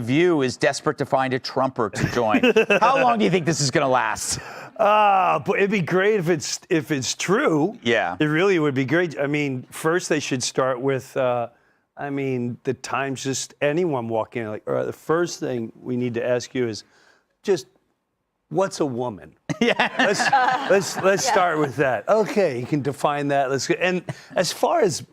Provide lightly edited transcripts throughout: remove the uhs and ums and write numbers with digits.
View is desperate to find a Trumper to join. How long do you think this is going to last? But it'd be great if it's true. Yeah. It really would be great. I mean, first they should start with, the Times, just anyone walking in, like, all right, the first thing we need to ask you is just, what's a woman? Yeah. Let's start with that. Okay, you can define that. Let's go. And as far as,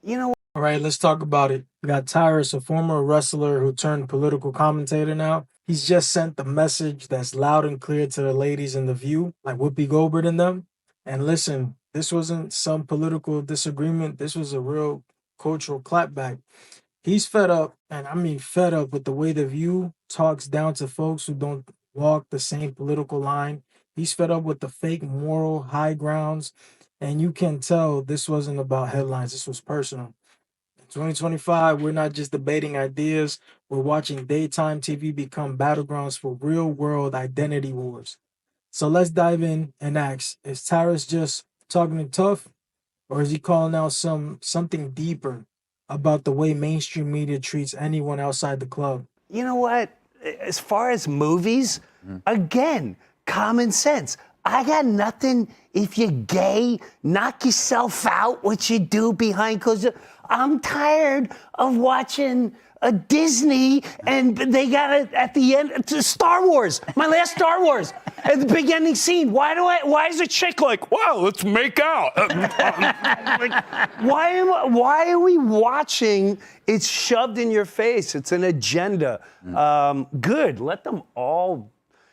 All right, let's talk about it. We got Tyrus, a former wrestler who turned political commentator now. He's just sent the message that's loud and clear to the ladies in The View, like Whoopi Goldberg and them. And listen, this wasn't some political disagreement. This was a real cultural clapback. He's fed up, and I mean fed up with the way The View talks down to folks who don't walk the same political line. He's fed up with the fake moral high grounds. And you can tell this wasn't about headlines. This was personal. 2025, we're not just debating ideas, we're watching daytime TV become battlegrounds for real-world identity wars. So let's dive in and ask, is Tyrus just talking it tough, or is he calling out something deeper about the way mainstream media treats anyone outside the club? you know what? As far as movies, again, common sense. I got nothing. If you're gay, knock yourself out. What you do behind closed doors. I'm tired of watching a Disney, and they got it at the end. It's Star Wars, my last Star Wars, at the big ending scene. Why is a chick like, wow, let's make out? Like, why are we watching? It's shoved in your face. It's an agenda. Good. Let them all.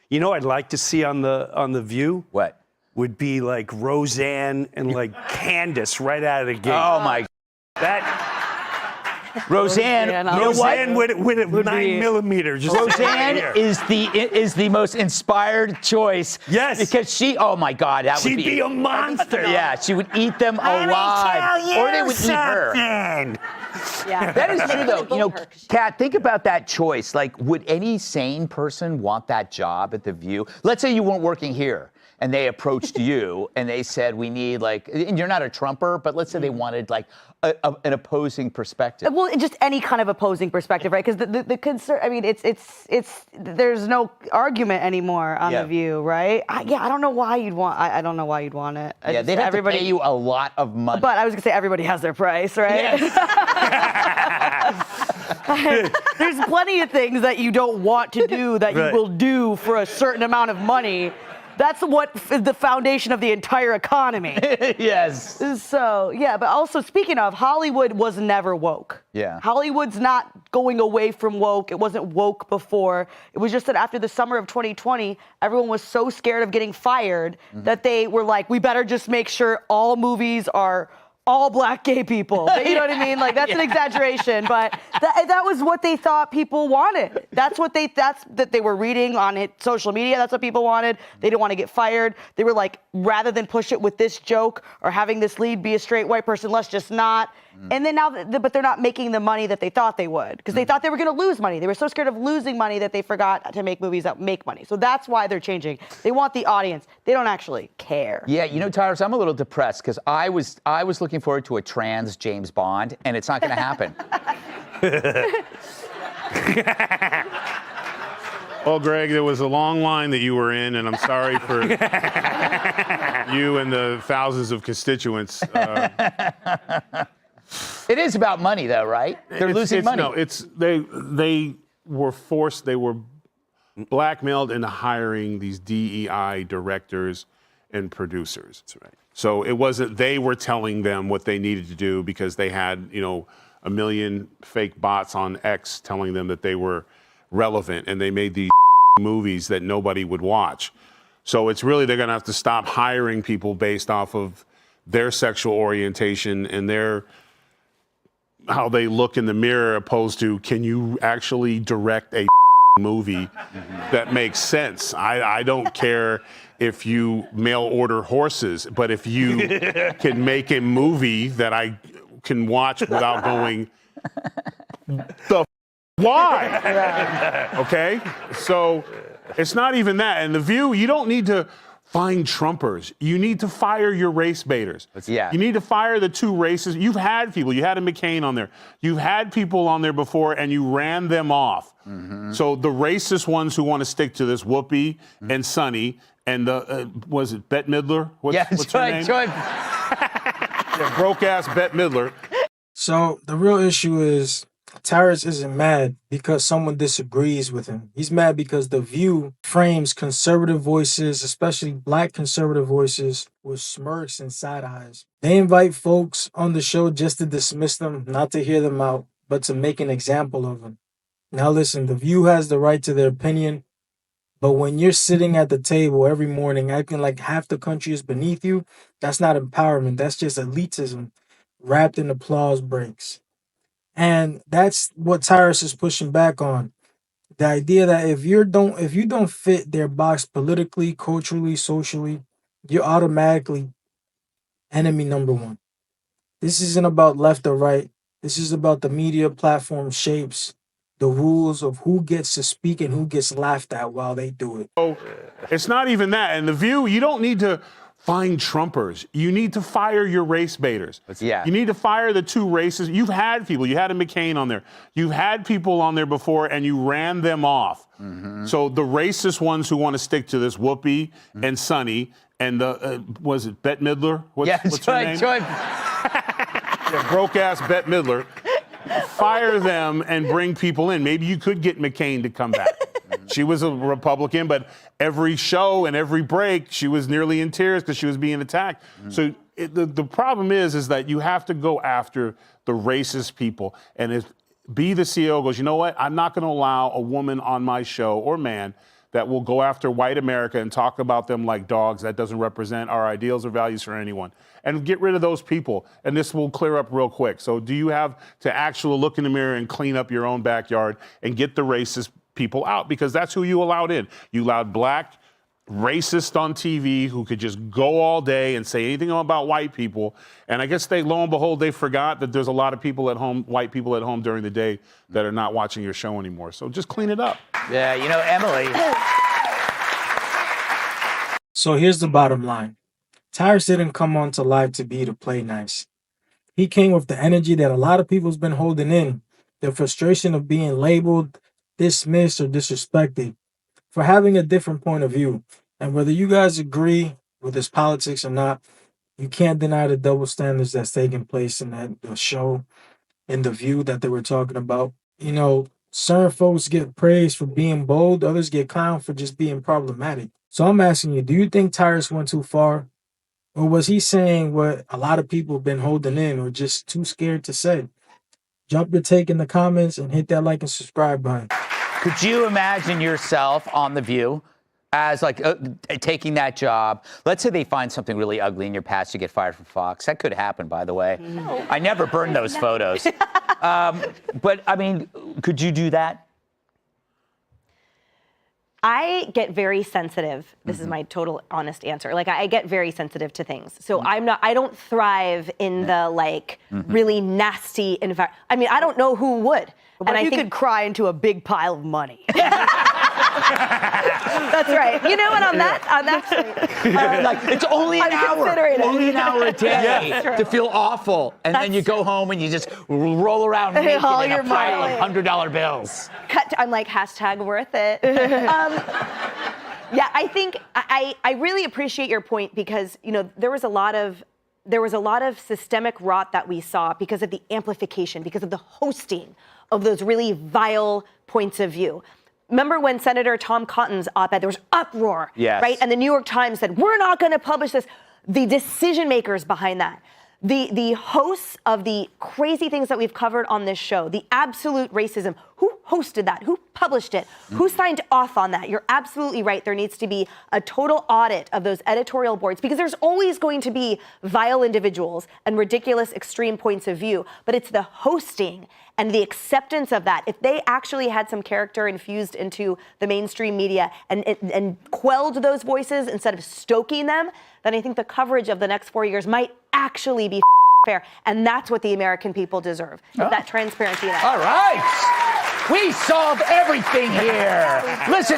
You know, I'd like to see on the View. What? Would be like Roseanne and like Candace right out of the gate. Oh my. That Roseanne, you know what? Roseanne with a 9mm. Just Roseanne right is the most inspired choice. Yes. Because she, oh my God, that She'd would be a monster. Yeah, she would eat them alive. Or they would eat her. Yeah. That is true, though. You know, Kat, think about that choice. Like, would any sane person want that job at The View? Let's say you weren't working here, and they approached you, and they said, we need, like, and you're not a Trumper, but let's say they wanted, like, an opposing perspective. Well, just any kind of opposing perspective, right? Because the concern, I mean, it's there's no argument anymore on The View, right? I don't know why you'd want. I don't know why you'd want it. Yeah, they'd have to pay you a lot of money. But I was gonna say everybody has their price, right? Yes. There's plenty of things that you don't want to do that you will do for a certain amount of money. That's what the foundation of the entire economy. Yes. So, yeah, but also speaking of, Hollywood was never woke. Yeah. Hollywood's not going away from woke. It wasn't woke before. It was just that after the summer of 2020, everyone was so scared of getting fired that they were like, we better just make sure all movies are all black gay people. You know what I mean? Like, that's an exaggeration, but that was what they thought people wanted. That's what they were reading on social media. That's what people wanted. They didn't want to get fired. They were like, rather than push it with this joke or having this lead be a straight white person, let's just not. And then but they're not making the money that they thought they would, because they thought they were going to lose money. They were so scared of losing money that they forgot to make movies that make money. So that's why they're changing. They want the audience. They don't actually care. Yeah, you know, Tyrus, I'm a little depressed because I was looking forward to a trans James Bond, and it's not going to happen. Well, Greg, there was a long line that you were in, and I'm sorry for you and the thousands of constituents. It is about money, though, right? They're losing money. No, they were forced. They were blackmailed into hiring these DEI directors and producers. That's right. So it wasn't they were telling them what they needed to do because they had, you know, a million fake bots on X telling them that they were relevant, and they made these movies that nobody would watch. So it's really they're going to have to stop hiring people based off of their sexual orientation and how they look in the mirror, opposed to, can you actually direct a movie that makes sense? I don't care if you mail order horses, but if you can make a movie that I can watch without going, why? Okay? So it's not even that. And The View, you don't need to find Trumpers. You need to fire your race baiters. Yeah. You need to fire the two racists. You've had people. You had a McCain on there. You've had people on there before, and you ran them off. So the racist ones who want to stick to this, Whoopi and Sonny, and the, was it Bette Midler? What's her name? Yeah, broke-ass Bette Midler. So the real issue is Tyrus isn't mad because someone disagrees with him. He's mad because The View frames conservative voices, especially black conservative voices, with smirks and side eyes. They invite folks on the show just to dismiss them, not to hear them out, but to make an example of them. Now listen, The View has the right to their opinion, but when you're sitting at the table every morning acting like half the country is beneath you, that's not empowerment. That's just elitism wrapped in applause breaks. And that's what Tyrus is pushing back on. The idea that if you don't fit their box politically, culturally, socially, you're automatically enemy number one. This isn't about left or right. This is about the media platform shapes the rules of who gets to speak and who gets laughed at while they do it. So it's not even that. And The View, you don't need to find Trumpers. You need to fire your race baiters. Yeah. You need to fire the two racists. You've had people. You had a McCain on there. You've had people on there before, and you ran them off. So the racist ones who want to stick to this, Whoopi and Sonny, and the, was it Bette Midler? What's her name? Yeah, broke-ass Bette Midler. Fire them and bring people in. Maybe you could get McCain to come back. She was a Republican, but every show and every break, she was nearly in tears because she was being attacked. So the problem is that you have to go after the racist people. And if the CEO goes, you know what? I'm not going to allow a woman on my show or man that will go after white America and talk about them like dogs. That doesn't represent our ideals or values for anyone. And get rid of those people, and this will clear up real quick. So do you have to actually look in the mirror and clean up your own backyard and get the racist people out? Because that's who you allowed in. You allowed black racists on TV who could just go all day and say anything about white people. And I guess lo and behold, they forgot that there's a lot of people at home, white people at home during the day that are not watching your show anymore. So just clean it up. Yeah, you know, Emily. So here's the bottom line. Tyrus didn't come onto Live to be to play nice. He came with the energy that a lot of people's been holding in, the frustration of being labeled, dismissed, or disrespected for having a different point of view. And whether you guys agree with his politics or not, you can't deny the double standards that's taking place in the show, in The View that they were talking about. You know, certain folks get praised for being bold, others get clowned for just being problematic. So I'm asking you, do you think Tyrus went too far? Or was he saying what a lot of people have been holding in or just too scared to say? Drop your take in the comments and hit that like and subscribe button. Could you imagine yourself on The View as like taking that job? Let's say they find something really ugly in your past, you get fired from Fox. That could happen, by the way. No. I never burned those photos. But I mean, could you do that? I get very sensitive. This is my total honest answer. Like I get very sensitive to things. So I don't thrive in the like really nasty environment. I mean, I don't know who would. But and you I think could cry into a big pile of money. that's right. You know what? On that point, Like it's only an hour, considering it. only an hour a day to feel awful, and then you go home and you just roll around naked All in your a pile money. of $100 bills. I'm like #worth it. Yeah, I think I really appreciate your point because you know there was a lot of systemic rot that we saw because of the amplification, because of the hosting of those really vile points of view. Remember when Senator Tom Cotton's op-ed, there was uproar, Yes. right? And the New York Times said, we're not going to publish this. The decision makers behind that, the hosts of the crazy things that we've covered on this show, the absolute racism, who hosted that? Who published it? Who signed off on that? You're absolutely right. There needs to be a total audit of those editorial boards because there's always going to be vile individuals and ridiculous extreme points of view, but it's the hosting and the acceptance of that. If they actually had some character infused into the mainstream media and quelled those voices instead of stoking them, then I think the coverage of the next 4 years might actually be fair. And that's what the American people deserve, that transparency. All right. We solved everything here. Listen.